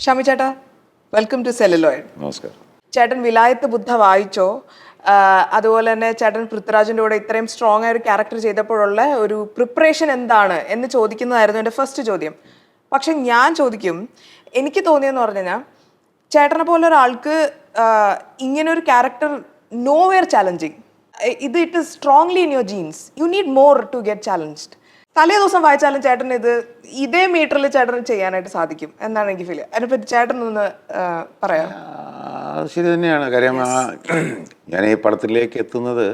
ഷമി ചേട്ടാ, welcome to celluloid. നമസ്കാരം. ചേട്ടൻ വിലായത്ത് ബുദ്ധ വായിച്ചോ? അതുപോലെ തന്നെ ചേട്ടൻ പൃഥ്വിരാജിൻ്റെ കൂടെ ഇത്രയും സ്ട്രോങ് ആയ ഒരു ക്യാരക്ടർ ചെയ്തപ്പോഴുള്ള ഒരു പ്രിപ്പറേഷൻ എന്താണ് എന്ന് ചോദിക്കുന്നതായിരുന്നു എൻ്റെ ഫസ്റ്റ് ചോദ്യം. പക്ഷെ ഞാൻ ചോദിക്കും, എനിക്ക് തോന്നിയെന്ന് പറഞ്ഞു കഴിഞ്ഞാൽ ചേട്ടനെ പോലെ ഒരാൾക്ക് ഇങ്ങനെ ഒരു character nowhere challenging. It is strongly in your genes. You need more to get challenged. തലേ ദിവസം വായിച്ചാലും ചേട്ടൻ ഇതേ മീറ്ററിൽ ചേട്ടൻ ചെയ്യാനായിട്ട് സാധിക്കും എന്നാണ് എനിക്ക് ഫീൽ. അതിനെപ്പറ്റി ചേട്ടൻ ഒന്ന് പറയാം. ശരി തന്നെയാണ്. കാര്യം ഞാൻ ഈ പടത്തിലേക്ക് എത്തുന്നത്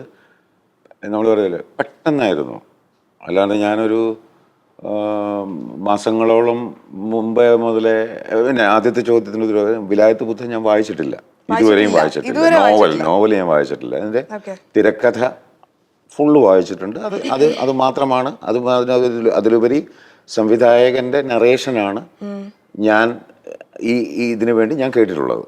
നമ്മൾ പറയല്ലോ പെട്ടെന്നായിരുന്നു. അല്ലാണ്ട് ഞാനൊരു മാസങ്ങളോളം മുമ്പേ മുതലേ പിന്നെ ആദ്യത്തെ ചോദ്യത്തിന് വിലായത്ത് ബുദ്ധൻ ഞാൻ വായിച്ചിട്ടില്ല, ഇതുവരെയും വായിച്ചിട്ടില്ല. നോവൽ ഞാൻ വായിച്ചിട്ടില്ല. അതിൻ്റെ തിരക്കഥ ഫുള്ള് വായിച്ചിട്ടുണ്ട്. അത് മാത്രമാണ്. അതിലുപരി സംവിധായകന്റെ നറേഷനാണ് ഞാൻ ഇതിനു വേണ്ടി ഞാൻ കേട്ടിട്ടുള്ളത്.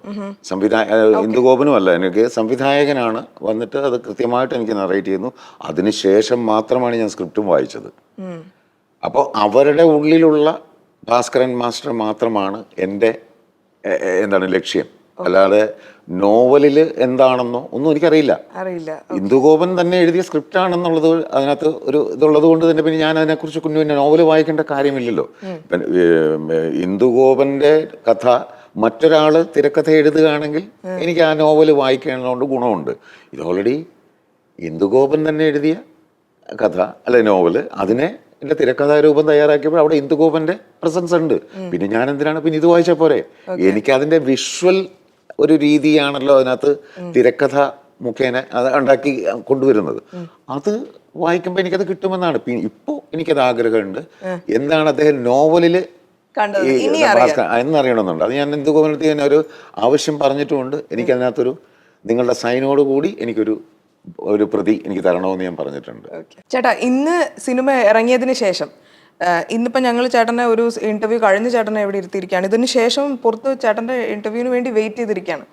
ഇന്ദുഗോപനും അല്ല, എനിക്ക് സംവിധായകനാണ് വന്നിട്ട് അത് കൃത്യമായിട്ട് എനിക്ക് നറേറ്റ് ചെയ്യുന്നു. അതിനുശേഷം മാത്രമാണ് ഞാൻ സ്ക്രിപ്റ്റും വായിച്ചത്. അപ്പോൾ അവരുടെ ഉള്ളിലുള്ള ഭാസ്കരൻ മാസ്റ്റർ മാത്രമാണ് എൻ്റെ ലക്ഷ്യം. അല്ലാതെ നോവലില് എന്താണെന്നോ ഒന്നും എനിക്കറിയില്ല. ഇന്ദുഗോപൻ തന്നെ എഴുതിയ സ്ക്രിപ്റ്റ് ആണെന്നുള്ളത് അതിനകത്ത് ഒരു ഇതുള്ളത് കൊണ്ട് തന്നെ പിന്നെ ഞാൻ അതിനെക്കുറിച്ച് പിന്നെ നോവല് വായിക്കേണ്ട കാര്യമില്ലല്ലോ. ഇന്ദുഗോപന്റെ കഥ മറ്റൊരാള് തിരക്കഥ എഴുതുകയാണെങ്കിൽ എനിക്ക് ആ നോവല് വായിക്കുന്നതുകൊണ്ട് ഗുണമുണ്ട്. ഇത് ഓൾറെഡി ഇന്ദുഗോപൻ തന്നെ എഴുതിയ കഥ അല്ലെ നോവല്, അതിനെ എൻ്റെ തിരക്കഥാരൂപം തയ്യാറാക്കിയപ്പോൾ അവിടെ ഇന്ദുഗോപന്റെ പ്രസൻസ് ഉണ്ട്. പിന്നെ ഞാൻ എന്തിനാണ് പിന്നെ ഇത് വായിച്ചാൽ പോരെ? എനിക്ക് അതിന്റെ വിഷ്വൽ ഒരു രീതിയാണല്ലോ അതിനകത്ത് തിരക്കഥ മുഖേന അത് ഉണ്ടാക്കി കൊണ്ടുവരുന്നത്. അത് വായിക്കുമ്പോൾ എനിക്കത് കിട്ടുമെന്നാണ്. ഇപ്പോൾ എനിക്കത് ആഗ്രഹമുണ്ട്. എന്താണ് അദ്ദേഹം നോവലില് എന്നറിയണമെന്നുണ്ട്. അത് ഞാൻ ഇന്ദുഗോപനത്തിൽ തന്നെ ഒരു ആവശ്യം പറഞ്ഞിട്ടുമുണ്ട്. എനിക്കതിനകത്തൊരു നിങ്ങളുടെ സൈനോട് കൂടി എനിക്കൊരു പ്രതി എനിക്ക് തരണമെന്ന് ഞാൻ പറഞ്ഞിട്ടുണ്ട്. ചേട്ടാ, ഇന്ന് സിനിമ ഇറങ്ങിയതിന് ശേഷം ഇന്നിപ്പോൾ ഞങ്ങൾ ചേട്ടനെ ഒരു ഇന്റർവ്യൂ കഴിഞ്ഞ് ചേട്ടനെ എവിടെ ഇരുത്തിയിരിക്കുകയാണ്. ഇതിന് ശേഷം പുറത്ത് ചേട്ടൻ്റെ ഇന്റർവ്യൂവിന് വേണ്ടി വെയിറ്റ് ചെയ്തിരിക്കുകയാണ്.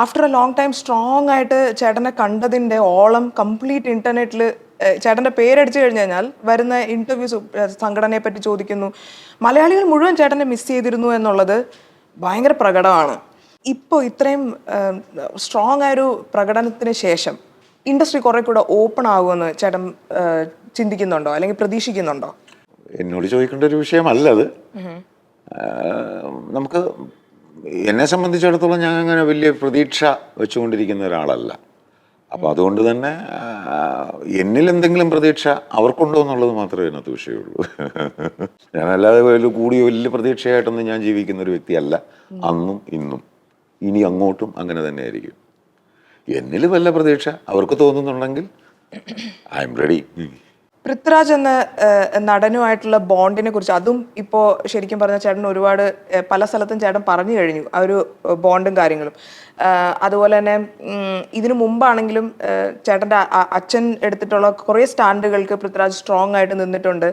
After A long time strong ആയിട്ട് ചേട്ടനെ കണ്ടതിൻ്റെ ഓളം കംപ്ലീറ്റ് ഇന്റർനെറ്റിൽ ചേട്ടൻ്റെ പേരടിച്ചു കഴിഞ്ഞു കഴിഞ്ഞാൽ വരുന്ന ഇന്റർവ്യൂസ് സംഘടനയെ പറ്റി ചോദിക്കുന്നു. മലയാളികൾ മുഴുവൻ ചേട്ടനെ മിസ് ചെയ്തിരുന്നു എന്നുള്ളത് ഭയങ്കര പ്രകടമാണ്. ഇപ്പോൾ ഇത്രയും സ്ട്രോങ് ആയൊരു പ്രകടനത്തിന് ശേഷം ഇൻഡസ്ട്രി കുറെ കൂടെ ഓപ്പൺ ആകുമെന്ന് ചേട്ടൻ ചിന്തിക്കുന്നുണ്ടോ അല്ലെങ്കിൽ പ്രതീക്ഷിക്കുന്നുണ്ടോ? എന്നോട് ചോദിക്കേണ്ട ഒരു വിഷയമല്ലത്. നമുക്ക് എന്നെ സംബന്ധിച്ചിടത്തോളം ഞാൻ അങ്ങനെ വലിയ പ്രതീക്ഷ വെച്ചുകൊണ്ടിരിക്കുന്ന ഒരാളല്ല. അപ്പോൾ അതുകൊണ്ട് തന്നെ എന്നിൽ എന്തെങ്കിലും പ്രതീക്ഷ അവർക്കുണ്ടോ എന്നുള്ളത് മാത്രമേ അതിനകത്ത് വിഷയമുള്ളൂ. ഞാനല്ലാതെ വലിയ പ്രതീക്ഷയായിട്ടൊന്നും ഞാൻ ജീവിക്കുന്ന ഒരു വ്യക്തിയല്ല. അന്നും ഇന്നും ഇനി അങ്ങോട്ടും അങ്ങനെ തന്നെ ആയിരിക്കും. എന്നിൽ വല്ല പ്രതീക്ഷ അവർക്ക് തോന്നുന്നുണ്ടെങ്കിൽ ഐ എം റെഡി. പൃഥ്വിരാജ് എന്ന നടനുമായിട്ടുള്ള ബോണ്ടിനെ കുറിച്ച് അതും ഇപ്പോൾ ശരിക്കും പറഞ്ഞാൽ ചേട്ടൻ ഒരുപാട് പല സ്ഥലത്തും ചേട്ടൻ പറഞ്ഞു കഴിഞ്ഞു ആ ഒരു ബോണ്ടും കാര്യങ്ങളും. അതുപോലെ തന്നെ ഇതിനു മുമ്പാണെങ്കിലും ചേട്ടൻ്റെ അച്ഛൻ എടുത്തിട്ടുള്ള കുറേ സ്റ്റാൻഡുകൾക്ക് പൃഥ്വിരാജ് സ്ട്രോങ് ആയിട്ട് നിന്നിട്ടുണ്ട്.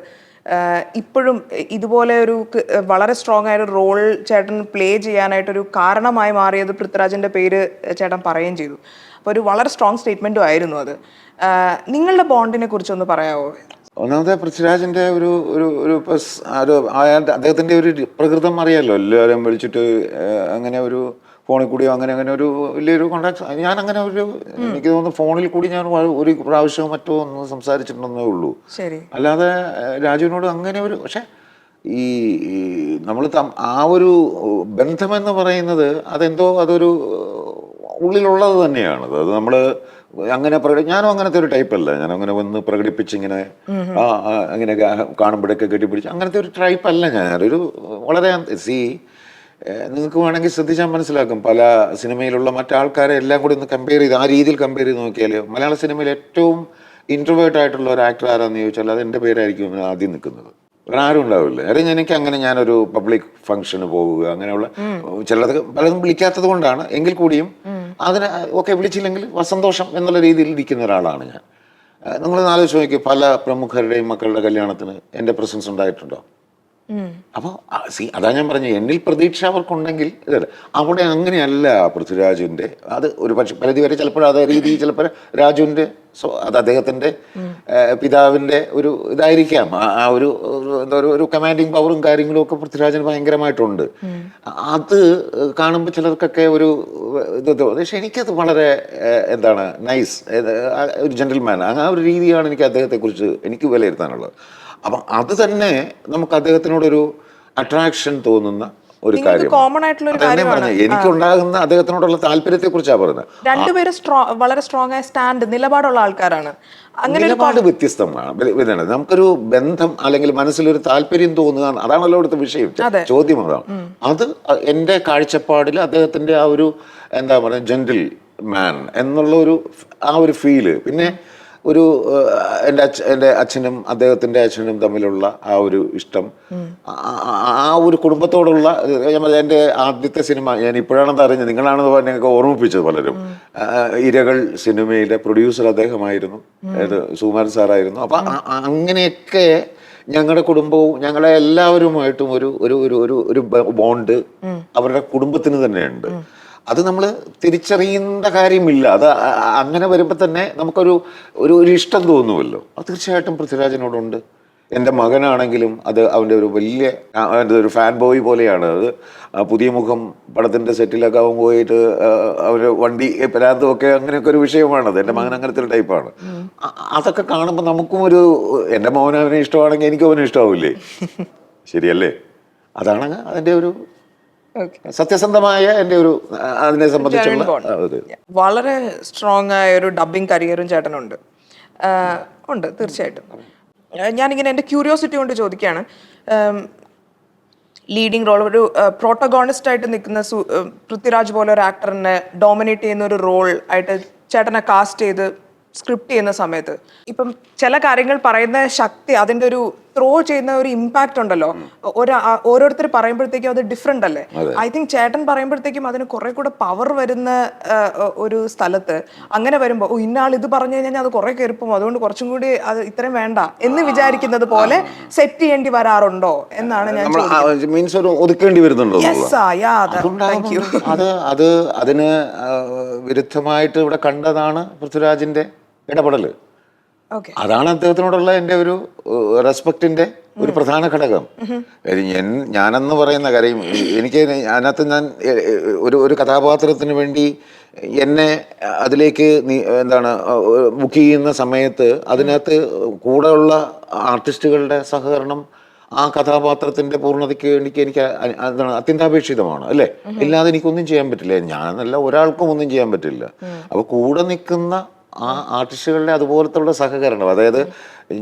ഇപ്പോഴും ഇതുപോലെ ഒരു വളരെ സ്ട്രോങ് ആയൊരു റോൾ ചേട്ടൻ പ്ലേ ചെയ്യാനായിട്ടൊരു കാരണമായി മാറിയത് പൃഥ്വിരാജിൻ്റെ പേര് ചേട്ടൻ പറയുകയും ചെയ്തു. അപ്പോൾ ഒരു വളരെ സ്ട്രോങ് സ്റ്റേറ്റ്മെൻറ്റും ആയിരുന്നു അത്. നിങ്ങളുടെ ബോണ്ടിനെ കുറിച്ചൊന്ന് പറയാമോ? ഒന്നാമത്തെ പൃഥ്വിരാജിൻ്റെ ഒരു അദ്ദേഹത്തിൻ്റെ ഒരു പ്രകൃതം അറിയാമല്ലോ. എല്ലാവരും വിളിച്ചിട്ട് അങ്ങനെ ഒരു ഫോണിൽ കൂടിയോ അങ്ങനെ ഒരു വലിയൊരു കോൺടാക്ട് ഞാൻ അങ്ങനെ എനിക്ക് തോന്നുന്നു ഫോണിൽ കൂടി ഞാൻ ഒരു പ്രാവശ്യമോ മറ്റോ ഒന്ന് സംസാരിച്ചിട്ടുണ്ടെന്നേ ഉള്ളൂ. അല്ലാതെ രാജുവിനോട് അങ്ങനെ ഒരു പക്ഷെ ഈ നമ്മൾ ആ ഒരു ബന്ധമെന്ന് പറയുന്നത് അതൊരു ഉള്ളിലുള്ളത് തന്നെയാണ്. അത് നമ്മൾ അങ്ങനെ ഞാനും അങ്ങനത്തെ ഒരു ടൈപ്പല്ല. ഞാൻ അങ്ങനെ വന്ന് പ്രകടിപ്പിച്ചിങ്ങനെ അങ്ങനെ കാണുമ്പോഴൊക്കെ കെട്ടിപ്പിടിച്ച് അങ്ങനത്തെ ഒരു ടൈപ്പല്ല ഞാൻ. ഒരു വളരെ നിങ്ങൾക്ക് വേണമെങ്കിൽ ശ്രദ്ധിച്ചാൽ മനസ്സിലാക്കും. പല സിനിമയിലുള്ള മറ്റാൾക്കാരെ എല്ലാം കൂടി ഒന്ന് കമ്പയർ ചെയ്ത് ആ രീതിയിൽ കമ്പയർ ചെയ്ത് നോക്കിയാൽ മലയാള സിനിമയിൽ ഏറ്റവും ഇൻട്രോവേർട്ട് ആയിട്ടുള്ള ഒരു ആക്ടർ ആരാന്ന് ചോദിച്ചാൽ അത് എൻ്റെ പേരായിരിക്കും ആദ്യം നിൽക്കുന്നത്. വേറെ ആരും ഉണ്ടാവില്ല. കാര്യം അങ്ങനെ ഞാനൊരു പബ്ലിക് ഫംഗ്ഷന് പോവുക അങ്ങനെയുള്ള ചിലത് പലതും വിളിക്കാത്തത് കൊണ്ടാണ്. എങ്കിൽ കൂടിയും അതിന് ഒക്കെ വിളിച്ചില്ലെങ്കിൽ സന്തോഷം എന്നുള്ള രീതിയിൽ ഇരിക്കുന്ന ഒരാളാണ് ഞാൻ. നിങ്ങൾ ആലോചിച്ച് നോക്കി, പല പ്രമുഖരുടെയും മക്കളുടെ കല്യാണത്തിന് എൻ്റെ പ്രസൻസ് ഉണ്ടായിട്ടുണ്ടോ? അപ്പോൾ അതാ ഞാൻ പറഞ്ഞു, എന്നിൽ പ്രതീക്ഷ അവർക്കുണ്ടെങ്കിൽ ഇതല്ല. അവിടെ അങ്ങനെയല്ല പൃഥ്വിരാജിൻ്റെ. അത് ഒരു പക്ഷെ പരിധി വരെ ചിലപ്പോൾ അതേ രീതി ചിലപ്പോൾ രാജുവിൻ്റെ അത് അദ്ദേഹത്തിൻ്റെ പിതാവിൻ്റെ ഒരു ഇതായിരിക്കാം. ആ ഒരു എന്താ ഒരു കമാൻഡിങ് പവറും കാര്യങ്ങളും ഒക്കെ പൃഥ്വിരാജിന് ഭയങ്കരമായിട്ടുണ്ട്. അത് കാണുമ്പോൾ ചിലർക്കൊക്കെ ഒരു ഇത് പക്ഷെ എനിക്കത് വളരെ എന്താണ് നൈസ്, ഒരു ജെന്റിൽമാൻ, ആ ഒരു രീതിയാണ് എനിക്ക് അദ്ദേഹത്തെക്കുറിച്ച് എനിക്ക് വിലയിരുത്താനുള്ളത്. അപ്പം അത് തന്നെ നമുക്ക് അദ്ദേഹത്തിനോടൊരു അട്രാക്ഷൻ തോന്നുന്ന ഒരു കാര്യം. കോമൺ ആയിട്ടുള്ള ഒരു കാര്യമാണ് എനിക്കുണ്ടാകുന്ന അദ്ദേഹത്തിനോടുള്ള താല്പര്യത്തെ കുറിച്ചാണ് പറയുന്നത്. രണ്ടുപേരും വളരെ സ്ട്രോങ് ആയ സ്റ്റാൻഡ്, നിലപാടുള്ള ആൾക്കാരാണ്. അങ്ങനെ നിലപാട് വ്യത്യസ്തമാണ്. നമുക്കൊരു ബന്ധം അല്ലെങ്കിൽ മനസ്സിലൊരു താല്പര്യം തോന്നുക, അതാണല്ലോ ഇവിടുത്തെ വിഷയം, ചോദ്യം അതാണ്. അത് എൻ്റെ കാഴ്ചപ്പാടിൽ അദ്ദേഹത്തിന്റെ ആ ഒരു എന്താ പറയുക ജെന്റിൽ മാൻ എന്നുള്ള ആ ഒരു ഫീല്, പിന്നെ ഒരു എൻ്റെ അച്ഛനും അദ്ദേഹത്തിൻ്റെ അച്ഛനും തമ്മിലുള്ള ആ ഒരു ഇഷ്ടം, ആ ഒരു കുടുംബത്തോടുള്ള എൻ്റെ ആദ്യത്തെ സിനിമ ഞാൻ ഇപ്പോഴാണെന്ന് അറിഞ്ഞത്, നിങ്ങളാണെന്ന് പറഞ്ഞ് ഞങ്ങൾക്ക് ഓർമ്മിപ്പിച്ചത് പലരും. ഇരകൾ സിനിമയിലെ പ്രൊഡ്യൂസർ അദ്ദേഹമായിരുന്നു, സുകുമാരൻ സാറായിരുന്നു. അപ്പൊ അങ്ങനെയൊക്കെ ഞങ്ങളുടെ കുടുംബവും ഞങ്ങളെ എല്ലാവരുമായിട്ടും ഒരു ബോണ്ട് അവരുടെ കുടുംബത്തിന് തന്നെയുണ്ട്. അത് നമ്മൾ തിരിച്ചറിയുന്ന കാര്യമില്ല. അത് അങ്ങനെ വരുമ്പോൾ തന്നെ നമുക്കൊരു ഇഷ്ടം തോന്നുമല്ലോ. അത് തീർച്ചയായിട്ടും പൃഥ്വിരാജിനോടുണ്ട്. എൻ്റെ മകനാണെങ്കിലും അത് അവൻ്റെ ഒരു വലിയ ഒരു ഫാൻ ബോയ് പോലെയാണ്. അത് പുതിയ മുഖം പടത്തിൻ്റെ സെറ്റിലൊക്കെ അവൻ പോയിട്ട് അവർ വണ്ടി പരാന്തം ഒക്കെ അങ്ങനെയൊക്കെ ഒരു വിഷയമാണത്. എൻ്റെ മകൻ അങ്ങനത്തെ ഒരു ടൈപ്പാണ്. അതൊക്കെ കാണുമ്പോൾ നമുക്കും എൻ്റെ മോൻ അവനെ ഇഷ്ടമാണെങ്കിൽ എനിക്കും അവനെ ഇഷ്ടമാവില്ലേ? ശരിയല്ലേ? അതാണ് അതിൻ്റെ ഒരു സത്യസന്ധമായ എൻ്റെ അതിനെ സംബന്ധിച്ചുള്ള വളരെ സ്ട്രോങ് ആയ ഒരു ഡബിങ് കരിയറും ചേട്ടനുണ്ട്. ഉണ്ട് തീർച്ചയായിട്ടും. ഞാനിങ്ങനെ എൻ്റെ ക്യൂരിയോസിറ്റി കൊണ്ട് ചോദിക്കുകയാണ്, ലീഡിങ് റോൾ ഒരു പ്രോട്ടഗോണിസ്റ്റ് ആയിട്ട് നിൽക്കുന്ന പൃഥ്വിരാജ് പോലെ ഒരു ആക്ടറിനെ ഡോമിനേറ്റ് ചെയ്യുന്ന ഒരു റോൾ ആയിട്ട് ചേട്ടനെ കാസ്റ്റ് ചെയ്ത് സ്ക്രിപ്റ്റ് ചെയ്യുന്ന സമയത്ത് ഇപ്പം ചില കാര്യങ്ങൾ പറയുന്ന ശക്തി, അതിൻ്റെ ഒരു ത്രോ ചെയ്യുന്ന ഒരു ഇമ്പാക്റ്റ് ഉണ്ടല്ലോ, ഓരോരുത്തർ പറയുമ്പോഴത്തേക്കും അത് ഡിഫറെന്റ് അല്ലേ? ഐ തിങ്ക് ചേട്ടൻ പറയുമ്പോഴത്തേക്കും അതിന് കുറെ കൂടെ പവർ വരുന്ന ഒരു സ്ഥലത്ത് അങ്ങനെ വരുമ്പോൾ ഇന്നാൾ ഇത് പറഞ്ഞു കഴിഞ്ഞാൽ അത് കുറെ കയറിപ്പോകും, അതുകൊണ്ട് കുറച്ചും കൂടി അത് ഇത്രയും വേണ്ട എന്ന് വിചാരിക്കുന്നത് പോലെ സെറ്റ് ചെയ്യേണ്ടി വരാറുണ്ടോ എന്നാണ് ഞാൻ മീൻസ് ഒതുക്കേണ്ടി വരുന്നുണ്ടോ? അത് അതിന് വിരുദ്ധമായിട്ട് ഇവിടെ കണ്ടതാണ് പൃഥ്വിരാജിന്റെ ഇടപെടൽ. അതാണ് അദ്ദേഹത്തിനോടുള്ള എൻ്റെ ഒരു റെസ്പെക്റ്റിന്റെ ഒരു പ്രധാന ഘടകം. ഞാനെന്ന് പറയുന്ന കാര്യം, എനിക്ക് അതിനകത്ത് ഞാൻ ഒരു കഥാപാത്രത്തിന് വേണ്ടി എന്നെ അതിലേക്ക് ബുക്ക് ചെയ്യുന്ന സമയത്ത് അതിനകത്ത് കൂടെയുള്ള ആർട്ടിസ്റ്റുകളുടെ സഹകരണം ആ കഥാപാത്രത്തിന്റെ പൂർണ്ണതയ്ക്ക് എനിക്ക് അത്യന്താപേക്ഷിതമാണ്, അല്ലേ? ഇല്ലാതെ എനിക്കൊന്നും ചെയ്യാൻ പറ്റില്ല. ഞാനെന്നല്ല, ഒരാൾക്കും ഒന്നും ചെയ്യാൻ പറ്റില്ല. അപ്പൊ കൂടെ നിൽക്കുന്ന ആ ആർട്ടിസ്റ്റുകളുടെ അതുപോലത്തുള്ള സഹകരണം, അതായത്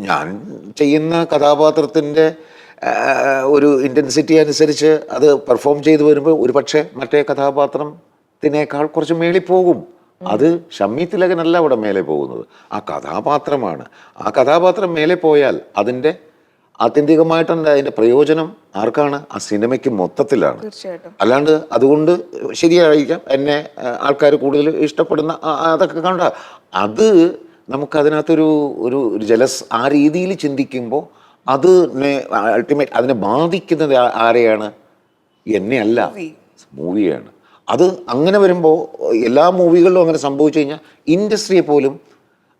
ഞാൻ ചെയ്യുന്ന കഥാപാത്രത്തിൻ്റെ ഒരു ഇൻറ്റൻസിറ്റി അനുസരിച്ച് അത് പെർഫോം ചെയ്തു വരുമ്പോൾ ഒരു പക്ഷേ മറ്റേ കഥാപാത്രത്തിനേക്കാൾ കുറച്ച് മേളിൽ പോകും. അത് ഷമ്മി തിലകനല്ല അവിടെ മേലെ പോകുന്നത്, ആ കഥാപാത്രമാണ്. ആ കഥാപാത്രം മേലെ പോയാൽ അതിൻ്റെ ആത്യന്തികമായിട്ടുണ്ട് അതിൻ്റെ പ്രയോജനം ആർക്കാണ്? ആ സിനിമയ്ക്ക് മൊത്തത്തിലാണ്. അല്ലാണ്ട് അതുകൊണ്ട് ശരിയായിരിക്കാം എന്നെ ആൾക്കാർ കൂടുതൽ ഇഷ്ടപ്പെടുന്ന അതൊക്കെ കണ്ട അത് നമുക്കതിനകത്തൊരു ജലസ് ആ രീതിയിൽ ചിന്തിക്കുമ്പോൾ അത് അൾട്ടിമേറ്റ് അതിനെ ബാധിക്കുന്നത് ആരെയാണ്? എന്നെ അല്ല, മൂവിയാണ്. അത് അങ്ങനെ വരുമ്പോൾ എല്ലാ മൂവികളിലും അങ്ങനെ സംഭവിച്ചു കഴിഞ്ഞാൽ ഇൻഡസ്ട്രിയെ പോലും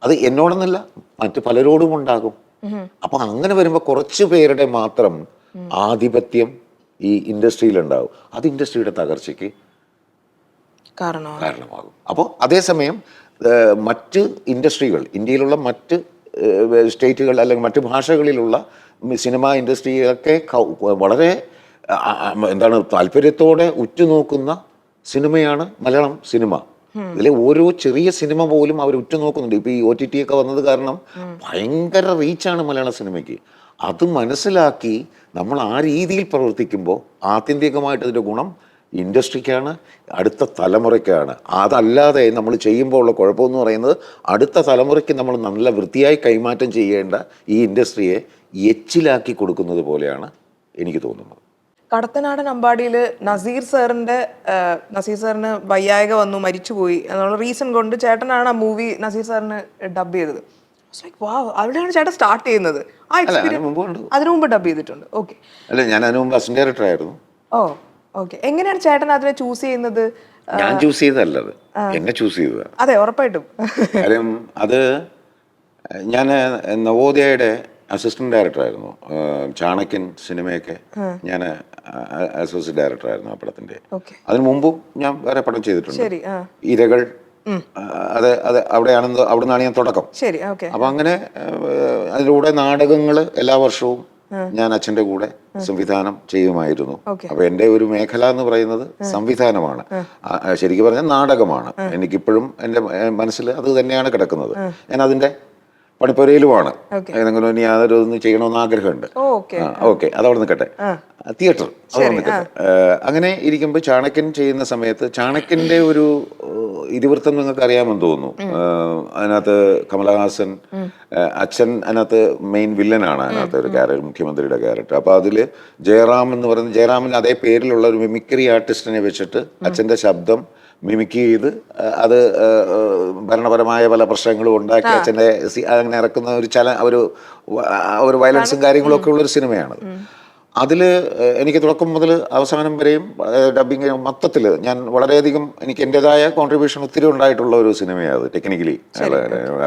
അത് എന്നോടെന്നല്ല മറ്റു പലരോടും ഉണ്ടാകും. അപ്പൊ അങ്ങനെ വരുമ്പോ കുറച്ചു പേരുടെ മാത്രം ആധിപത്യം ഈ ഇൻഡസ്ട്രിയിൽ ഉണ്ടാവും. അത് ഇൻഡസ്ട്രിയുടെ തകർച്ചയ്ക്ക് കാരണമാകും. അപ്പോൾ അതേസമയം മറ്റ് ഇൻഡസ്ട്രികൾ, ഇന്ത്യയിലുള്ള മറ്റ് സ്റ്റേറ്റുകൾ അല്ലെങ്കിൽ മറ്റ് ഭാഷകളിലുള്ള സിനിമ ഇൻഡസ്ട്രിയൊക്കെ വളരെ താല്പര്യത്തോടെ ഉറ്റുനോക്കുന്ന സിനിമയാണ് മലയാളം സിനിമ. ഇതിലെ ഓരോ ചെറിയ സിനിമ പോലും അവർ ഉറ്റുനോക്കുന്നുണ്ട്. ഇപ്പൊ ഈ OTT ഒക്കെ വന്നത് കാരണം ഭയങ്കര റീച്ചാണ് മലയാള സിനിമയ്ക്ക്. അത് മനസ്സിലാക്കി നമ്മൾ ആ രീതിയിൽ പ്രവർത്തിക്കുമ്പോൾ ആത്യന്തികമായിട്ട് അതിൻ്റെ ഗുണം ഇൻഡസ്ട്രിക്കാണ്, അടുത്ത തലമുറയ്ക്കാണ്. അതല്ലാതെ നമ്മൾ ചെയ്യുമ്പോൾ ഉള്ള കുഴപ്പമെന്ന് പറയുന്നത് അടുത്ത തലമുറയ്ക്ക് നമ്മൾ നല്ല വൃത്തിയായി കൈമാറ്റം ചെയ്യേണ്ട ഈ ഇൻഡസ്ട്രിയെ എച്ചിലാക്കി കൊടുക്കുന്നത് പോലെയാണ് എനിക്ക് തോന്നുന്നത്. കടത്തനാടൻ അമ്പാടിയിൽ നസീർ സാറിന് വയ്യായക വന്നു, മരിച്ചുപോയി എന്നുള്ള റീസൺ കൊണ്ട് ചേട്ടനാണ് ആ മൂവി നസീർ സാറിന് ഡബ് ചെയ്തത്. അവിടെയാണ് ചേട്ടൻ സ്റ്റാർട്ട് ചെയ്യുന്നത്. ആ എക്സ്പീരിയൻസ് അതിനു മുമ്പ് ഡബ് ചെയ്തിട്ടുണ്ട്. ഓക്കെ, അല്ല ഞാൻ അതിനു മുമ്പ് അസിസ്റ്റന്റ് ഡയറക്ടർ ആയിരുന്നു. ഓക്കെ, എങ്ങനെയാണ് ചേട്ടൻ അതിനെ ചൂസ് ചെയ്യുന്നത്? ഞാൻ ചൂസ് ചെയ്തതല്ലത്, എന്നെ ചൂസ് ചെയ്തതാണ്. അതെ, ഉറപ്പായിട്ടും. കാര്യം അത് ഞാൻ നവോദയയുടെ അസിസ്റ്റന്റ് ഡയറക്ടറായിരുന്നു. ചാണക്യൻ സിനിമയൊക്കെ ഞാൻ അസോസിയേറ്റ് ഡയറക്ടറായിരുന്നു ആ പടത്തിന്റെ. ഓക്കെ. അതിനു മുമ്പും ഞാൻ വേറെ പടം ചെയ്തിട്ടുണ്ട്. ശരി. ഇരകൾ. അത് അവിടുന്നാണ് ഞാൻ തുടക്കം. ശരി. ഓക്കെ. അപ്പൊ അങ്ങനെ അതിൻ്റെ കൂടെ നാടകങ്ങൾ എല്ലാ വർഷവും ഞാൻ അച്ഛൻ്റെ കൂടെ സംവിധാനം ചെയ്യുമായിരുന്നു. അപ്പൊ എൻ്റെ ഒരു മേഖല എന്ന് പറയുന്നത് സംവിധാനമാണ്. ശരിക്കും പറഞ്ഞാൽ നാടകമാണ്. എനിക്കിപ്പോഴും എൻ്റെ മനസ്സിൽ അത് തന്നെയാണ് കിടക്കുന്നത്. ഞാൻ അതിൻ്റെ പണിപ്പുരയിലുമാണ്. ഏതെങ്കിലും ഇനി അതൊരു ഒന്ന് ചെയ്യണമെന്ന് ആഗ്രഹമുണ്ട്. ഓക്കെ, അതവിടെ നിൽക്കട്ടെ. തിയേറ്റർ അവിടെ നിൽക്കട്ടെ. അങ്ങനെ ഇരിക്കുമ്പോൾ ചാണക്യൻ ചെയ്യുന്ന സമയത്ത് ചാണക്യന്റെ ഒരു ഇതിവൃത്തം നിങ്ങൾക്ക് അറിയാമെന്ന് തോന്നുന്നു. അതിനകത്ത് കമലഹാസൻ അച്ഛൻ അതിനകത്ത് മെയിൻ വില്ലനാണ്. അതിനകത്ത് ഒരു ക്യാരക്ടർ, മുഖ്യമന്ത്രിയുടെ ക്യാരക്ടർ. അപ്പൊ അതില് ജയറാം എന്ന് പറയുന്നത്, ജയറാമിന് അതേ പേരിലുള്ള ഒരു മിമിക്രി ആർട്ടിസ്റ്റിനെ വെച്ചിട്ട് അച്ഛന്റെ ശബ്ദം മിമിക് ചെയ്ത് അത് ഭരണപരമായ പല പ്രശ്നങ്ങളും ഉണ്ടാക്കി അച്ഛൻ്റെ അങ്ങനെ ഇറക്കുന്ന ഒരു വയലൻസും കാര്യങ്ങളും ഒക്കെ ഉള്ളൊരു സിനിമയാണ്. അതിൽ എനിക്ക് തുടക്കം മുതൽ അവസാനം വരെയും ഡബിങ് മൊത്തത്തിൽ ഞാൻ വളരെയധികം എനിക്ക് എൻ്റെതായ കോൺട്രിബ്യൂഷൻ ഒത്തിരി ഉണ്ടായിട്ടുള്ള ഒരു സിനിമയാണ് അത്. ടെക്നിക്കലി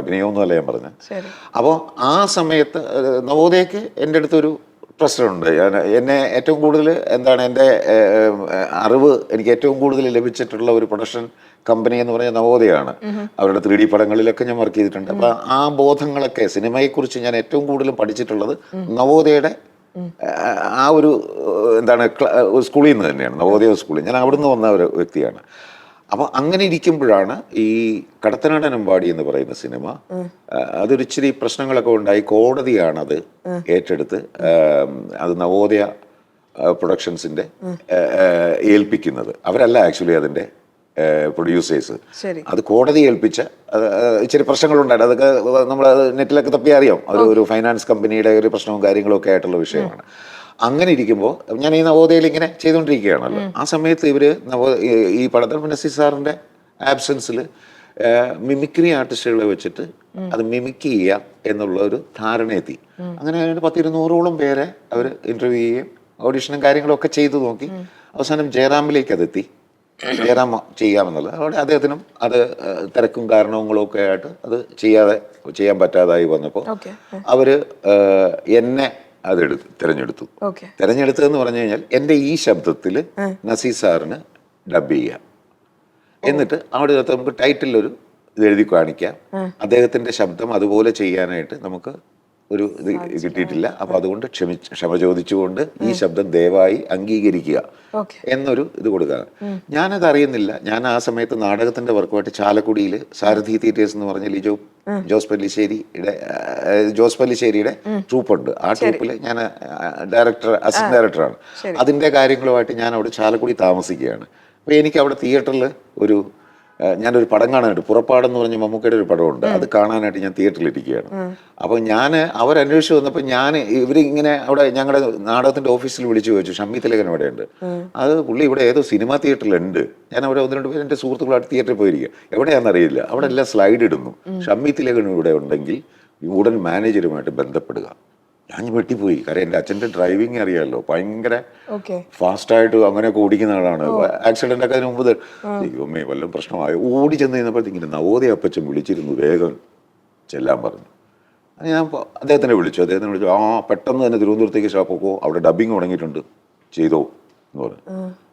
അഭിനയമൊന്നുമല്ല ഞാൻ പറഞ്ഞത്. അപ്പോൾ ആ സമയത്ത് നവോദയക്ക് എൻ്റെ അടുത്തൊരു പ്രശ്നമുണ്ട്. എന്നെ ഏറ്റവും കൂടുതൽ എന്താണ് എൻ്റെ അറിവ് എനിക്ക് ഏറ്റവും കൂടുതൽ ലഭിച്ചിട്ടുള്ള ഒരു പ്രൊഡക്ഷൻ കമ്പനി എന്ന് പറഞ്ഞാൽ നവോദയമാണ്. അവരുടെ 3D പടങ്ങളിലൊക്കെ ഞാൻ വർക്ക് ചെയ്തിട്ടുണ്ട്. അപ്പൊ ആ ബോധങ്ങളൊക്കെ, സിനിമയെക്കുറിച്ച് ഞാൻ ഏറ്റവും കൂടുതൽ പഠിച്ചിട്ടുള്ളത് നവോദയയുടെ ആ ഒരു എന്താണ് സ്കൂളിൽ നിന്ന് തന്നെയാണ്. നവോദയ സ്കൂളിൽ ഞാൻ അവിടുന്ന് വന്ന ഒരു വ്യക്തിയാണ്. അപ്പൊ അങ്ങനെ ഇരിക്കുമ്പോഴാണ് ഈ കടത്തനാടൻ അമ്പാടി എന്ന് പറയുന്ന സിനിമ, അതൊരു ഇച്ചിരി പ്രശ്നങ്ങളൊക്കെ ഉണ്ടായി. കോടതിയാണ് അത് ഏറ്റെടുത്ത് അത് നവോദയ പ്രൊഡക്ഷൻസിന്റെ ഏൽപ്പിക്കുന്നത്. അവരല്ല ആക്ച്വലി അതിന്റെ പ്രൊഡ്യൂസേഴ്സ്. അത് കോടതി ഏൽപ്പിച്ച ഇച്ചിരി പ്രശ്നങ്ങളുണ്ടായിട്ട് അതൊക്കെ നമ്മൾ നെറ്റിലൊക്കെ തപ്പി അറിയാം. ഒരു ഫൈനാൻസ് കമ്പനിയുടെ ഒരു പ്രശ്നവും കാര്യങ്ങളും ഒക്കെ ആയിട്ടുള്ള വിഷയമാണ്. അങ്ങനെ ഇരിക്കുമ്പോൾ ഞാൻ ഈ നവോദയയിൽ ഇങ്ങനെ ചെയ്തുകൊണ്ടിരിക്കുകയാണല്ലോ. ആ സമയത്ത് ഈ പടത്തിൽ നസീർ സാറിൻ്റെ ആബ്സെൻസിൽ മിമിക്രി ആർട്ടിസ്റ്റുകളെ വെച്ചിട്ട് അത് മിമിക് ചെയ്യാം എന്നുള്ള ഒരു ധാരണയെത്തി. അങ്ങനെ 100-200ഓളം പേരെ അവർ ഇൻ്റർവ്യൂ ചെയ്യുകയും ഓഡിഷനും കാര്യങ്ങളും ഒക്കെ ചെയ്തു നോക്കി. അവസാനം ജയറാമിലേക്ക് അതെത്തി. ജയറാം ചെയ്യാമെന്നുള്ളത്. അവിടെ അദ്ദേഹത്തിനും അത് തിരക്കും കാരണങ്ങളും ഒക്കെ ആയിട്ട് അത് ചെയ്യാൻ പറ്റാതായി വന്നപ്പോൾ അവര് എന്നെ തിരഞ്ഞെടുത്തു. തിരഞ്ഞെടുത്തതെന്ന് പറഞ്ഞു കഴിഞ്ഞാൽ എൻ്റെ ഈ ശബ്ദത്തിൽ നസീർ സാറിന് ഡബ് ചെയ്യാം, എന്നിട്ട് അവിടെ നമുക്ക് ടൈറ്റിലൊരു ഇത് എഴുതി കാണിക്കാം. അദ്ദേഹത്തിന്റെ ശബ്ദം അതുപോലെ ചെയ്യാനായിട്ട് നമുക്ക് ഒരു ഇത് കിട്ടിയിട്ടില്ല. അപ്പൊ അതുകൊണ്ട് ക്ഷമ ചോദിച്ചുകൊണ്ട് ഈ ശബ്ദം ദയവായി അംഗീകരിക്കുക എന്നൊരു ഇത് കൊടുക്കുക. ഞാനത് അറിയുന്നില്ല. ഞാൻ ആ സമയത്ത് നാടകത്തിന്റെ വർക്കുമായിട്ട് ചാലക്കുടിയിൽ സാരഥി തിയേറ്റേഴ്സ് എന്ന് പറഞ്ഞ ജോസ് പല്ലിശ്ശേരിയുടെ ട്രൂപ്പുണ്ട്. ആ ട്രൂപ്പിൽ ഞാൻ അസിസ്റ്റന്റ് ഡയറക്ടറാണ്. അതിന്റെ കാര്യങ്ങളുമായിട്ട് ഞാൻ അവിടെ ചാലക്കുടി താമസിക്കുകയാണ്. അപ്പൊ എനിക്ക് അവിടെ തിയേറ്ററിൽ ഞാനൊരു പടം കാണാനായിട്ട്, പുറപ്പാടെന്ന് പറഞ്ഞ മമ്മൂക്കയുടെ ഒരു പടമുണ്ട്, അത് കാണാനായിട്ട് ഞാൻ തിയേറ്ററിൽ ഇരിക്കുകയാണ്. അപ്പോൾ അവരന്വേഷിച്ച് വന്നപ്പോൾ ഇവരിങ്ങനെ അവിടെ ഞങ്ങളുടെ നാടകത്തിന്റെ ഓഫീസിൽ വിളിച്ചു ചോദിച്ചു, ഷമ്മി തിലകൻ അവിടെയുണ്ട്. അത് പുള്ളി ഇവിടെ ഏതോ സിനിമാ തിയേറ്ററിലുണ്ട്. ഞാൻ അവിടെ 1-2 പേര് എൻ്റെ സുഹൃത്തുക്കളായിട്ട് തിയേറ്ററിൽ പോയിരിക്കുക. എവിടെയാണെന്നറിയില്ല. അവിടെ എല്ലാം സ്ലൈഡ് ഇടുന്നു. ഷമ്മി തിലകൻ ഇവിടെ ഉണ്ടെങ്കിൽ ഉടൻ മാനേജറുമായിട്ട് ബന്ധപ്പെടുക. ഞാൻ വെട്ടിപ്പോയി. കാരണം എൻ്റെ അച്ഛൻ്റെ ഡ്രൈവിങ് അറിയാമല്ലോ, ഭയങ്കര ഫാസ്റ്റായിട്ട് അങ്ങനെയൊക്കെ ഓടിക്കുന്ന ആളാണ്. ആക്സിഡൻ്റ് ഒക്കെ അതിന് മുമ്പ് ദൈവമേ വല്ലതും പ്രശ്നമായി ഓടി ചെന്ന് കഴിഞ്ഞപ്പോഴത്തേക്കിങ്ങനെ നവോദയ അപ്പച്ചൻ വിളിച്ചിരുന്നു, വേഗം ചെല്ലാൻ പറഞ്ഞു. ഞാൻ അദ്ദേഹത്തിനെ വിളിച്ചു. പെട്ടെന്ന് തന്നെ തിരുവനന്തപുരത്തേക്ക് പോക്കോ, അവിടെ ഡബിങ് തുടങ്ങിയിട്ടുണ്ട്, ചെയ്തോ എന്ന് പറഞ്ഞു.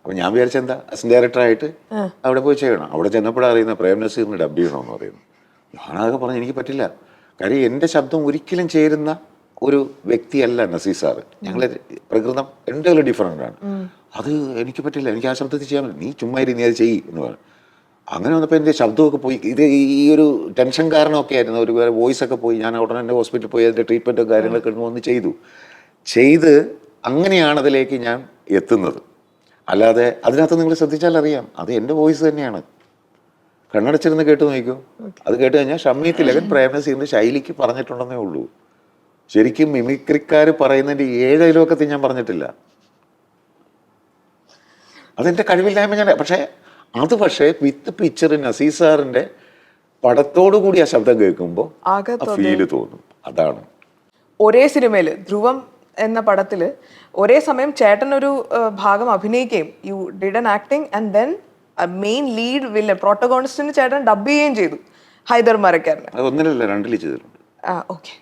അപ്പം ഞാൻ വിചാരിച്ചെന്താ അസിസ്റ്റന്റ് ഡയറക്ടറായിട്ട് അവിടെ പോയി ചെയ്യണം. അവിടെ ചെന്നപ്പോഴാണ് അറിയുന്നത് പ്രേം നസീറിന് ഡബ് ചെയ്യണമെന്ന് പറയുന്നു. ഞാനതൊക്കെ പറഞ്ഞു എനിക്ക് പറ്റില്ല. കാര്യം എൻ്റെ ശബ്ദം ഒരിക്കലും ചേരുന്ന ഒരു വ്യക്തിയല്ല നസീർ സാറ്. ഞങ്ങളെ പ്രകൃതം എന്തെങ്കിലും ഡിഫറൻ്റ് ആണ്. അത് എനിക്ക് പറ്റില്ല, എനിക്ക് ആ ശബ്ദത്തിൽ ചെയ്യാൻ പറ്റില്ല, നീ ചുമ്മാ നീ അത് ചെയ്യ് എന്ന് പറഞ്ഞു. അങ്ങനെ വന്നപ്പോൾ എൻ്റെ ശബ്ദമൊക്കെ പോയി. ഈ ഒരു ടെൻഷൻ കാരണമൊക്കെ ആയിരുന്നു. ഒരു വേറെ വോയിസ് ഒക്കെ പോയി. ഞാൻ ഉടനെ എൻ്റെ ഹോസ്പിറ്റലിൽ പോയി അതിൻ്റെ ട്രീറ്റ്മെൻറ്റും കാര്യങ്ങളൊക്കെ വന്ന് ചെയ്ത് അങ്ങനെയാണ് അതിലേക്ക് ഞാൻ എത്തുന്നത്. അല്ലാതെ അതിനകത്ത് നിങ്ങൾ ശ്രദ്ധിച്ചാൽ അറിയാം, അത് എൻ്റെ വോയിസ് തന്നെയാണ്. കണ്ണടച്ചിരുന്ന് കേട്ട് നോക്കിക്കോ. അത് കേട്ട് കഴിഞ്ഞാൽ ഷമ്മി തിലകൻ പ്രേം നസീറിൻ്റെ ശൈലിക്ക് പറഞ്ഞിട്ടുണ്ടെന്നേ ഉള്ളൂ. ശരിക്കും മിമിക്രിക്കാർ പറയുന്നതിൻ്റെ 7 അയൽവക്കത്തിൽ ഞാൻ പറഞ്ഞിട്ടില്ല. അതെൻ്റെ കഴിവില്ലായ്മ ഞാൻ. പക്ഷേ വിത്ത് പിക്ചർ നസീർ സാറിൻ്റെ പടത്തോടു കൂടി ആ ശബ്ദം കേൾക്കുമ്പോൾ ഫീല് തോന്നും. അതാണ് ഒരേ സിനിമയിൽ ധ്രുവം എന്ന പടത്തിൽ ഒരേ സമയം ചേട്ടൻ ഒരു ഭാഗം അഭിനയിക്കുകയും you did an acting and then main lead villain പ്രോട്ടഗോണിസ്റ്റിന് ചേട്ടൻ ഡബ് ചെയ്യുകയും ചെയ്തു, ഹൈദർ മരക്കാരന്. അത് 1-2 ചെയ്തിട്ടുണ്ട്. Okay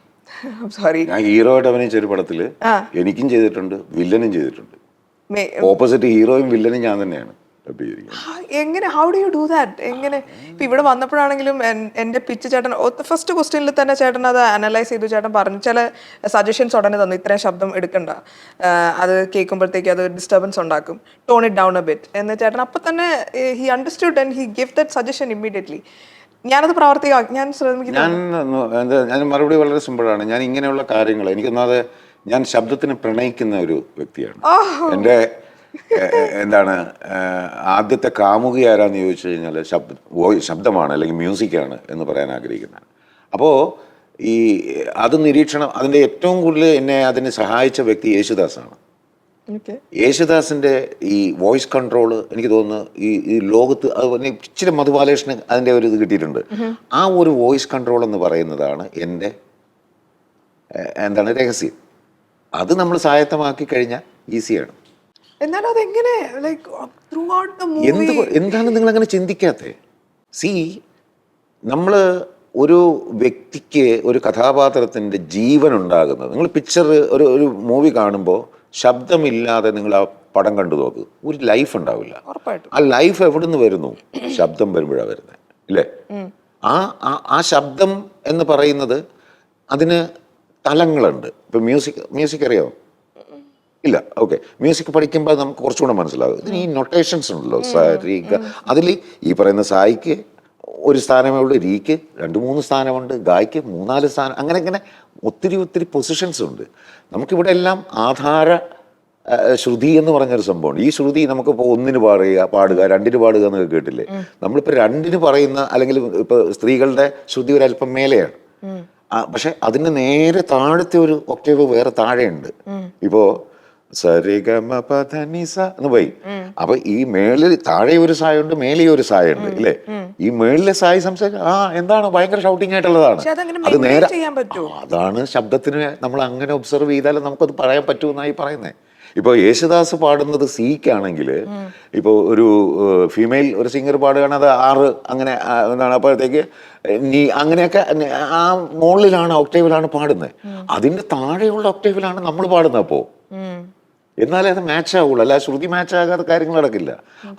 sorry. ഞാൻ ഹീറോ ആയിട്ട് അഭിനയിച്ച ഒരു പടത്തില് എനിക്കും ചെയ്തിട്ടുണ്ട്, വില്ലനും ചെയ്തിട്ടുണ്ട്. ഓപ്പോസിറ്റ് ഹീറോയും വില്ലനും ഞാൻ തന്നെയാണ് ഡബ് ചെയ്തിരിക്കുന്നത്. എങ്ങനെ, how do you do that? എങ്ങനെ? ഇപ്പൊ ഇവിടെ വന്നപ്പോഴാണെങ്കിലും എന്റെ പിച്ച് ചേട്ടൻ ഫസ്റ്റ് ക്വസ്റ്റ്യനിൽ തന്നെ ചേട്ടൻ അത് അനലൈസ് ചെയ്തു. ചേട്ടൻ പറഞ്ഞു ചില സജഷൻസ് ഉടനെ തന്നു, ഇത്രയും ശബ്ദം എടുക്കണ്ട, അത് കേൾക്കുമ്പോഴത്തേക്ക് അത് ഡിസ്റ്റർബൻസ് ഉണ്ടാക്കും, tone it down A bit എന്ന് ചേട്ടൻ അപ്പൊ തന്നെ he understood and he give that suggestion immediately. ഞാനത് പ്രാവർത്തികമാക്കി, ഞാൻ ശ്രമിക്കുന്നു. ഞാൻ മറുപടി വളരെ സിമ്പിളാണ്. ഞാൻ ഇങ്ങനെയുള്ള കാര്യങ്ങൾ എനിക്കൊന്നാതെ ഞാൻ ശബ്ദത്തിന് പ്രണയിക്കുന്ന ഒരു വ്യക്തിയാണ്. എൻ്റെ എന്താണ് ആദ്യത്തെ കാമുകി ആരാന്ന് ചോദിച്ചു കഴിഞ്ഞാൽ ശബ്ദമാണ് അല്ലെങ്കിൽ മ്യൂസിക്കാണ് എന്ന് പറയാൻ ആഗ്രഹിക്കുന്നതാണ്. അപ്പോൾ ഈ അത് നിരീക്ഷണം, അതിൻ്റെ ഏറ്റവും കൂടുതൽ എന്നെ അതിന് സഹായിച്ച വ്യക്തി യേശുദാസാണ്. യേശുദാസിൻ്റെ ഈ വോയിസ് കൺട്രോൾ എനിക്ക് തോന്നുന്നു ഈ ലോകത്ത് അത് ഇച്ചിരി മധുബാലകൃഷ്ണന് അതിൻ്റെ ഒരു ഇത് കിട്ടിയിട്ടുണ്ട്. ആ ഒരു വോയിസ് കൺട്രോൾ എന്ന് പറയുന്നതാണ് എൻ്റെ എന്താണ് രഹസ്യം. അത് നമ്മൾ സ്വായത്തമാക്കി കഴിഞ്ഞാൽ ഈസിയാണ്. എന്താണ് നിങ്ങൾ അങ്ങനെ ചിന്തിക്കാത്തത്? സി, നമ്മൾ ഒരു വ്യക്തിക്ക് ഒരു കഥാപാത്രത്തിൻ്റെ ജീവൻ ഉണ്ടാകുന്നത്, നിങ്ങൾ പിക്ചർ ഒരു മൂവി കാണുമ്പോൾ ശബ്ദമില്ലാതെ നിങ്ങൾ ആ പടം കണ്ടു നോക്ക്, ഒരു ലൈഫ് ഉണ്ടാവില്ല. ആ ലൈഫ് എവിടെ നിന്ന് വരുന്നു? ശബ്ദം വരുമ്പോഴാണ് വരുന്നത്, ഇല്ലേ? ആ ശബ്ദം എന്ന് പറയുന്നത് അതിന് തലങ്ങളുണ്ട്. ഇപ്പം മ്യൂസിക് അറിയാമോ? ഇല്ല, ഓക്കെ. മ്യൂസിക് പഠിക്കുമ്പോൾ നമുക്ക് കുറച്ചുകൂടെ മനസ്സിലാകും. ഇതിന് ഈ നൊട്ടേഷൻസ് ഉണ്ടല്ലോ, അതിൽ ഈ പറയുന്ന സായിക്ക് ഒരു സ്ഥാനമേ ഉള്ളൂ, രീക്ക് 2-3 സ്ഥാനമുണ്ട്, ഗായ്ക്ക് 3-4 സ്ഥാനം, അങ്ങനെ ഒത്തിരി പൊസിഷൻസ് ഉണ്ട്. നമുക്കിവിടെ എല്ലാം ആധാര ശ്രുതി എന്ന് പറഞ്ഞൊരു സംഭവമുണ്ട്. ഈ ശ്രുതി നമുക്കിപ്പോൾ 1 പാടുക 2 പാടുക എന്നൊക്കെ കേട്ടില്ലേ? നമ്മളിപ്പോൾ 2 പറയുന്ന, അല്ലെങ്കിൽ ഇപ്പോൾ സ്ത്രീകളുടെ ശ്രുതി ഒരല്പം മേലെയാണ്. പക്ഷെ അതിന് നേരെ താഴത്തെ ഒരു ഒക്ടേവ് വേറെ താഴെയുണ്ട്. ഇപ്പോ സരിഗമപധനിസ എന്ന് പോയി. അപ്പൊ ഈ മേളിൽ താഴെ ഒരു സായുണ്ട്, മേലെ ഒരു സായുണ്ട്, ഇല്ലേ? ഈ മേളിലെ സായി സംസാരിക്കുക എന്താണ് ഭയങ്കര ഷൗട്ടിങ് ആയിട്ടുള്ളതാണ്. അത് നേരെ അതാണ് ശബ്ദത്തിന് നമ്മൾ അങ്ങനെ ഒബ്സർവ് ചെയ്താലും നമുക്കത് പറയാൻ പറ്റുമെന്നായി പറയുന്നത്. ഇപ്പോൾ യേശുദാസ് പാടുന്നത് സിക്കാണെങ്കിൽ, ഇപ്പോൾ ഒരു ഫീമെയിൽ ഒരു സിംഗർ പാടുകയാണ് അത് 6 അങ്ങനെ എന്താണ്, അപ്പോഴത്തേക്ക് നീ അങ്ങനെയൊക്കെ ആ മുകളിലാണ് ഒക്ടേവിലാണ് പാടുന്നത്. അതിൻ്റെ താഴെയുള്ള ഒക്ടേവിലാണ് നമ്മൾ പാടുന്നത്. അപ്പോൾ എന്നാലേ അത് മാച്ച് ആവുള്ളൂ, അല്ല ശ്രുതി മാച്ച് ആകാത്ത കാര്യങ്ങൾ നടക്കില്ല.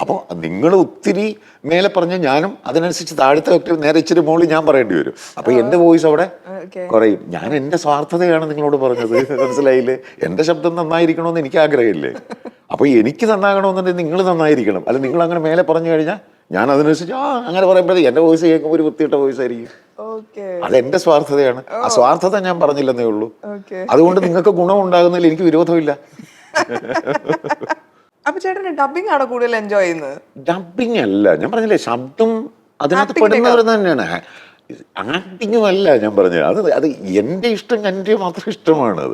അപ്പോൾ നിങ്ങൾ ഒത്തിരി മേലെ പറഞ്ഞ ഞാനും അതിനനുസരിച്ച് താഴത്തെ ഒക്ടേവ് നേരെ ഇച്ചിരി മുകളിൽ ഞാൻ പറയേണ്ടി വരും. അപ്പോൾ എൻ്റെ വോയിസ് അവിടെ കുറയും. ഞാൻ എൻ്റെ സ്വാർത്ഥതയാണ് നിങ്ങളോട് പറഞ്ഞത്, മനസ്സിലായില്ലേ? എൻ്റെ ശബ്ദം നന്നായിരിക്കണമെന്ന് എനിക്ക് ആഗ്രഹമില്ലേ? അപ്പോൾ എനിക്ക് നന്നാകണമെന്നുണ്ടെങ്കിൽ നിങ്ങൾ നന്നായിരിക്കണം. അല്ല, നിങ്ങൾ അങ്ങനെ മേലെ പറഞ്ഞു കഴിഞ്ഞാൽ ഞാൻ അതിനനുസരിച്ച് അങ്ങനെ പറയുമ്പോഴേ എൻ്റെ വോയിസ് കേൾക്കുമ്പോൾ ഒരു വൃത്തിയിട്ട വോയിസ് ആയിരിക്കും. അതെന്റെ സ്വാർത്ഥതയാണ്. ആ സ്വാർത്ഥത ഞാൻ പറഞ്ഞില്ലെന്നേ ഉള്ളൂ. അതുകൊണ്ട് നിങ്ങൾക്ക് ഗുണം ഉണ്ടാകുന്നതിൽ എനിക്ക് വിരോധമില്ല. അപ്പൊ ചേട്ടന് ഡബിംഗ് ആണോ കൂടുതൽ എൻജോയ് ചെയ്യുന്നത്? ഡബിംഗ് അല്ല, ഞാൻ പറഞ്ഞില്ലേ, ശബ്ദം അതിനകത്ത് പെടുന്നവർ തന്നെയാണ്. ആക്ടിങ്ങും അല്ല ഞാൻ പറഞ്ഞത്. അത് എൻ്റെ ഇഷ്ടം, എൻ്റെ മാത്രം ഇഷ്ടമാണ്.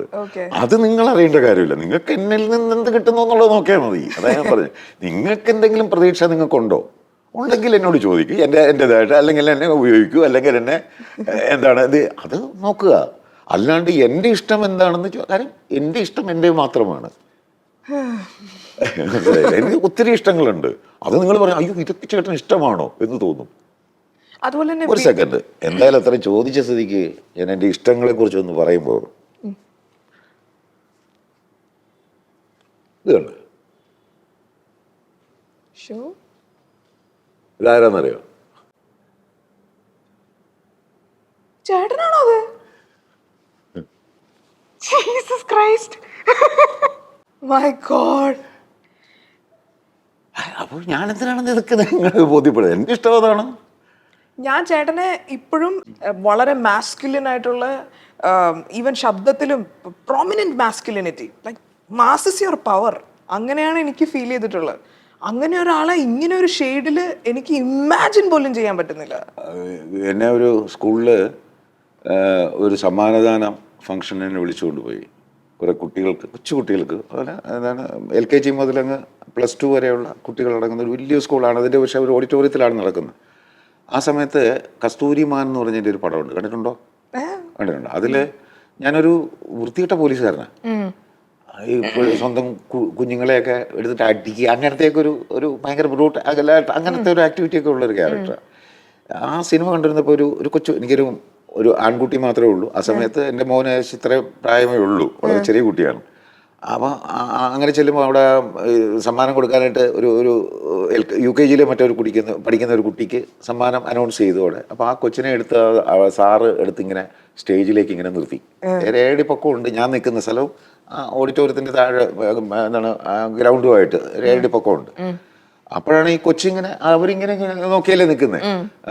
അത് നിങ്ങൾ അറിയേണ്ട കാര്യമില്ല. നിങ്ങൾക്ക് എന്നിൽ നിന്ന് എന്ത് കിട്ടുന്നു എന്നുള്ളത് നോക്കിയാൽ മതി. അതാ ഞാൻ പറഞ്ഞത്. നിങ്ങൾക്ക് എന്തെങ്കിലും പ്രതീക്ഷ നിങ്ങൾക്കുണ്ടോ? ഉണ്ടെങ്കിൽ എന്നോട് ചോദിക്കും, എൻ്റെതായിട്ട്, അല്ലെങ്കിൽ എന്നെ ഉപയോഗിക്കൂ, അല്ലെങ്കിൽ എന്നെ എന്താണ് അത് നോക്കുക. അല്ലാണ്ട് എൻ്റെ ഇഷ്ടം എന്താണെന്ന് കാര്യം എൻ്റെ ഇഷ്ടം എൻ്റെ മാത്രമാണ്. എനിക്ക് ഒത്തിരി ഇഷ്ടങ്ങളുണ്ട്. അത് നിങ്ങൾ പറഞ്ഞു അയ്യോ ഇതൊക്കെ ചേട്ടൻ ഇഷ്ടമാണോ എന്ന് തോന്നും. അതുപോലെ തന്നെ ഒരു സെക്കൻഡ്, എന്തായാലും അത്രയും ചോദിച്ച സ്ഥിതിക്ക് ഞാൻ എൻ്റെ ഇഷ്ടങ്ങളെ കുറിച്ച് ഒന്ന് പറയുമ്പോൾ ഇത് കണ്ട് ഇതാരാന്നറിയോ? ചേട്ടനാണോ അത്? Jesus Christ, my God. അപ്പോൾ ഞാൻ എന്തിനാണെന്ന് ഇതൊക്കെ നിങ്ങൾ ബോധ്യപ്പെടുന്നത്? എൻ്റെ ഇഷ്ടം അതാണ്. ഞാൻ ചേട്ടനെ ഇപ്പോഴും വളരെ മാസ്കുലിൻ ആയിട്ടുള്ള, ഈവൻ ശബ്ദത്തിലും prominent masculinity, like mass is your power, അങ്ങനെയാണ് എനിക്ക് ഫീൽ ചെയ്തിട്ടുള്ളത്. അങ്ങനെ ഒരാളെ ഇങ്ങനെ ഒരു ഷെയ്ഡിൽ എനിക്ക് ഇമാജിൻ പോലും ചെയ്യാൻ പറ്റുന്നില്ല. എന്നെ ഒരു സ്കൂളിൽ ഒരു സമ്മാനദാനം ഫംഗ്ഷനിനെ വിളിച്ചുകൊണ്ടുപോയി. കുറേ കുട്ടികൾക്ക്, കൊച്ചു കുട്ടികൾക്ക്, അതുപോലെ എന്താണ് LKG മുതലങ്ങ് +2 വരെയുള്ള കുട്ടികളടങ്ങുന്ന ഒരു വലിയ സ്കൂളാണ്. അതിൻ്റെ പക്ഷേ ഒരു ഓഡിറ്റോറിയത്തിലാണ് നടക്കുന്നത്. ആ സമയത്ത് കസ്തൂരിമാൻ എന്ന് പറഞ്ഞതിൻ്റെ ഒരു പടമുണ്ട്, കണ്ടിട്ടുണ്ടോ? കണ്ടിട്ടുണ്ട്. അതിൽ ഞാനൊരു വൃത്തികെട്ട പോലീസുകാരനാണ്. ഈ സ്വന്തം കുഞ്ഞുങ്ങളെയൊക്കെ എടുത്തിട്ട് അടിക്കുക, അങ്ങനത്തെയൊക്കെ ഒരു ഭയങ്കര ബ്രൂട്ട് അങ്ങനത്തെ ഒരു ആക്ടിവിറ്റി ഒക്കെ ഉള്ളൊരു ക്യാരക്ടർ. ആ സിനിമ കണ്ടിരുന്നപ്പോൾ ഒരു കൊച്ചു, എനിക്കൊരു ഒരു ആൺകുട്ടി മാത്രമേ ഉള്ളൂ. ആ സമയത്ത് എൻ്റെ മോന് ഇത്രയും പ്രായമേ ഉള്ളൂ, വളരെ ചെറിയ കുട്ടിയാണ്. അപ്പോൾ അങ്ങനെ ചെല്ലുമ്പോൾ അവിടെ സമ്മാനം കൊടുക്കാനായിട്ട് ഒരു UKG മറ്റൊരു പഠിക്കുന്ന ഒരു കുട്ടിക്ക് സമ്മാനം അനൗൺസ് ചെയ്തു അവിടെ. അപ്പോൾ ആ കൊച്ചിനെ എടുത്ത് സാറ് എടുത്ത് ഇങ്ങനെ സ്റ്റേജിലേക്ക് ഇങ്ങനെ നിർത്തി. 7 അടി പൊക്കമുണ്ട്, ഞാൻ നിൽക്കുന്ന സ്ഥലവും ഓഡിറ്റോറിയത്തിൻ്റെ താഴെ എന്താണ് ഗ്രൗണ്ടുമായിട്ട് 7 അടി പൊക്കമുണ്ട്. അപ്പോഴാണ് ഈ കൊച്ചിങ്ങനെ അവരിങ്ങനെ നോക്കിയല്ലേ നിൽക്കുന്നത്.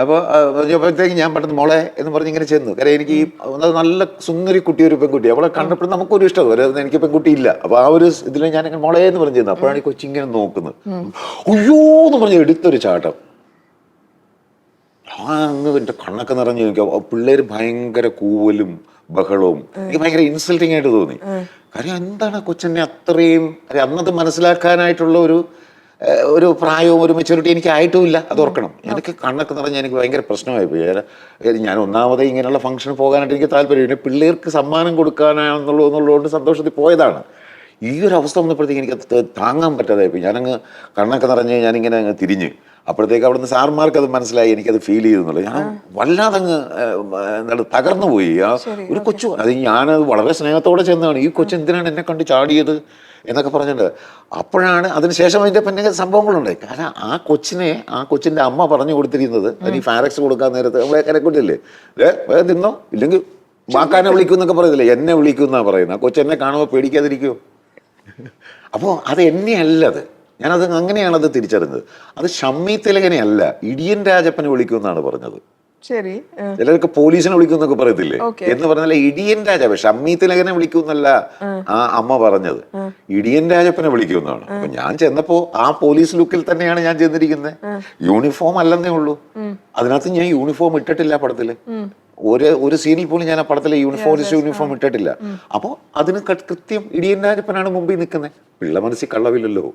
അപ്പോൾ അപ്പോഴത്തേക്ക് ഞാൻ പെട്ടെന്ന് മോളെ എന്ന് പറഞ്ഞ് ഇങ്ങനെ ചെന്നു. കാര്യം എനിക്ക് ഈ നല്ല സുന്ദരി കുട്ടി, ഒരു പെൺകുട്ടി, അവളെ കണ്ടപ്പോൾ നമുക്കൊരു ഇഷ്ടം, എനിക്ക് പെൺകുട്ടി ഇല്ല. അപ്പോൾ ആ ഒരു ഇതിൽ ഞാൻ ഇങ്ങനെ മോളെ എന്ന് പറഞ്ഞ് ചെന്നു. അപ്പോഴാണ് ഈ കൊച്ചിങ്ങനെ നോക്കുന്നത്. അയ്യോ എന്ന് പറഞ്ഞ് എടുത്തൊരു ചാട്ടം. അങ്ങ് എൻ്റെ കണ്ണൊക്കെ നിറഞ്ഞു നോക്കിയാൽ പിള്ളേർ ഭയങ്കര കൂവലും ബഹളവും. എനിക്ക് ഭയങ്കര ഇൻസൾട്ടിങ് ആയിട്ട് തോന്നി. കാര്യം എന്താണ് കൊച്ചെന്നെ അത്രയും അന്നത് മനസ്സിലാക്കാനായിട്ടുള്ള ഒരു പ്രായവും ഒരു മെച്യൂരിറ്റി എനിക്ക് ആയിട്ടുമില്ല. അത് ഓർക്കണം. എനിക്ക് കണ്ണൊക്കെ നിറഞ്ഞാൽ എനിക്ക് ഭയങ്കര പ്രശ്നമായി പോയി. ഞാൻ ഒന്നാമത് ഇങ്ങനെയുള്ള ഫംഗ്ഷന് പോകാനായിട്ട് എനിക്ക് താല്പര്യം. പിന്നെ പിള്ളേർക്ക് സമ്മാനം കൊടുക്കാനാണെന്നുള്ളതുകൊണ്ട് സന്തോഷത്തിൽ പോയതാണ്. ഈ ഒരു അവസ്ഥ വന്നപ്പോഴത്തേക്ക് എനിക്ക് താങ്ങാൻ പറ്റാതായി പോയി. ഞാനങ്ങ് കണ്ണൊക്കെ നിറഞ്ഞ് ഞാനിങ്ങനെ അങ്ങ് തിരിഞ്ഞ്. അപ്പോഴത്തേക്ക് അവിടുന്ന് സാർമാർക്ക് അത് മനസ്സിലായി, എനിക്കത് ഫീൽ ചെയ്തെന്നുള്ളത്. ഞാൻ വല്ലാതെ അങ്ങ് എന്താണ് തകർന്നു പോയി. ഒരു കൊച്ചു, അത് ഞാനത് വളരെ സ്നേഹത്തോടെ ചെന്നതാണ്. ഈ കൊച്ചു എന്തിനാണ് എന്നെ കണ്ട് ചാടിയത് എന്നൊക്കെ പറഞ്ഞിട്ട്. അപ്പോഴാണ് അതിനുശേഷം അതിൻ്റെ പിന്നെ സംഭവങ്ങളുണ്ടായി. കാരണം ആ കൊച്ചിൻ്റെ അമ്മ പറഞ്ഞു കൊടുത്തിരിക്കുന്നത്, അതിന് ഈ ഫാരക്സ് കൊടുക്കാൻ നേരത്ത് നമ്മളെ കരക്കൂട്ടില്ലേ, തിന്നോ ഇല്ലെങ്കിൽ വാക്കാനെ വിളിക്കും എന്നൊക്കെ പറയത്തില്ലേ, എന്നെ വിളിക്കും എന്നാണ് പറയുന്നത്. ആ കൊച്ചെന്നെ കാണുമ്പോൾ പേടിക്കാതിരിക്കുമോ? അപ്പോൾ അത് എന്നെയല്ലത്, ഞാനത് അങ്ങനെയാണത് തിരിച്ചറിഞ്ഞത്. അത് ഷമ്മി തിലകനെയല്ല, ഇടിയൻ രാജപ്പനെ വിളിക്കുമെന്നാണ് പറഞ്ഞത്. ശരി. ചിലർക്ക് പോലീസിനെ വിളിക്കുന്നൊക്കെ പറയത്തില്ലേ, എന്ന് പറഞ്ഞാൽ ഇടിയൻ രാജപ്പൻ, ഷമ്മി തിലകനെ വിളിക്കുമെന്നല്ല ആ അമ്മ പറഞ്ഞത്, ഇടിയൻ രാജപ്പനെ വിളിക്കുമെന്നാണ്. അപ്പൊ ഞാൻ ചെന്നപ്പോ ആ പോലീസ് ലുക്കിൽ തന്നെയാണ് ഞാൻ ചെന്നിരിക്കുന്നത്. യൂണിഫോം അല്ലെന്നേ ഉള്ളൂ. അതിനകത്ത് ഞാൻ യൂണിഫോം ഇട്ടിട്ടില്ല പടത്തില്. ഒരു സീനിൽ പോലും ഞാൻ ആ പടത്തിലെ യൂണിഫോം ഇട്ടിട്ടില്ല. അപ്പോൾ അതിന് കൃത്യം ഇടിയൻ രാജപ്പനാണ് മുമ്പിൽ നിൽക്കുന്നത്. പിള്ള മനസ്സിൽ കള്ളവില്ലല്ലോ.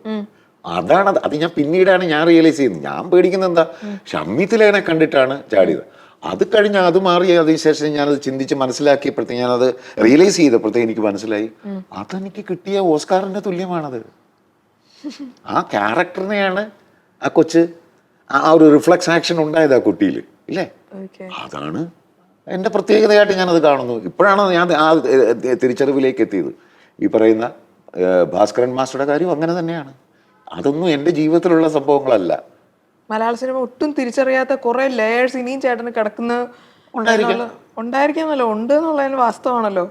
അതാണത്. അത് ഞാൻ പിന്നീടാണ് ഞാൻ റിയലൈസ് ചെയ്യുന്നത്. ഞാൻ പേടിക്കുന്നത് എന്താ, ഷമ്മി തിലകനെ കണ്ടിട്ടാണ് ചാടിയത്. അത് കഴിഞ്ഞ് അത് മാറി അതിനുശേഷം ഞാനത് ചിന്തിച്ച് മനസ്സിലാക്കിയപ്പോഴത്തേക്ക്, ഞാനത് റിയലൈസ് ചെയ്തപ്പോഴത്തേക്ക് എനിക്ക് മനസ്സിലായി, അതെനിക്ക് കിട്ടിയ ഓസ്കാറിന്റെ തുല്യമാണത്. ആ ക്യാരക്ടറിനെയാണ് ആ കൊച്ച്, ആ ഒരു റിഫ്ലക്സ് ആക്ഷൻ ഉണ്ടായത് ആ കുട്ടിയിൽ ഇല്ലേ. അതാണ് എൻ്റെ പ്രത്യേകതയായിട്ട് ഞാനത് കാണുന്നു. ഇപ്പോഴാണ് ഞാൻ ആ തിരിച്ചറിവിലേക്ക് എത്തിയത്. ഈ പറയുന്ന ഭാസ്കരൻ മാസ്റ്ററുടെ കാര്യം അങ്ങനെ തന്നെയാണ്. അതൊന്നും എൻ്റെ ജീവിതത്തിലുള്ള സംഭവങ്ങളല്ല. മലയാള സിനിമ ഒട്ടും തിരിച്ചറിയാത്ത കുറെ ലേയേഴ്സ് ഇനിയും ചേട്ടന് കിടക്കുന്ന ഉണ്ടായിരിക്കാമല്ലോ, ഉണ്ട് എന്നുള്ളതിന് വാസ്തവമാണല്ലോ.